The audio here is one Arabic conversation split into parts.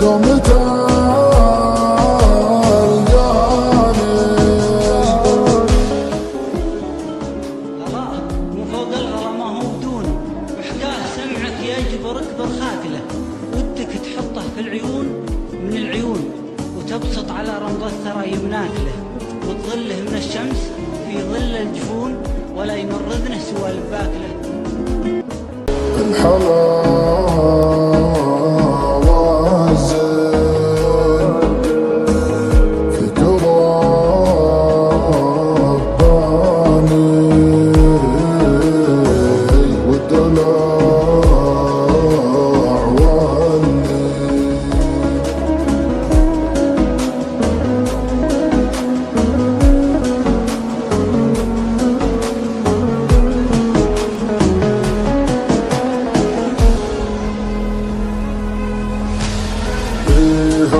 يوم تلقاني. غلاء مو فوق الغلا ما هو بدون، وحكاه سمعك يجبرك برخاكله، ودك تحطه في العيون من العيون، وتبسط على رمض الثرى يمناك له، وتظله من الشمس في ظل الجفون، ولا يمر اذنه سوى لباك له.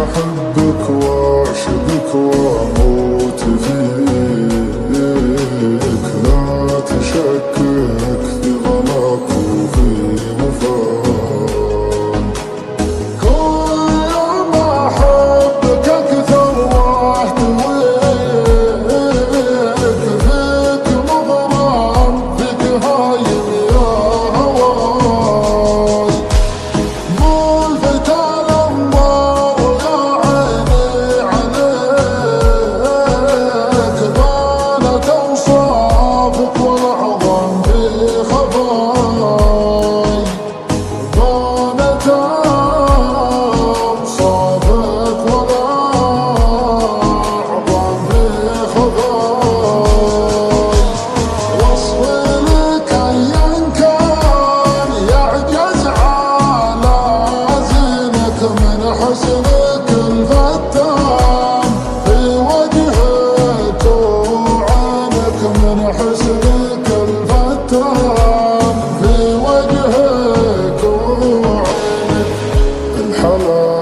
أحبك وأعشقك وأموت فيك، لا تشكك في غلاك وفي وفاك. كل ما أحبك أكثر وأحتويك، فيك مغرم فيك هايم يا هواي. مو الفتى حسنك الفتان في وجهك وعينك، من حسنك الفتان في وجهك وعينك. الحلا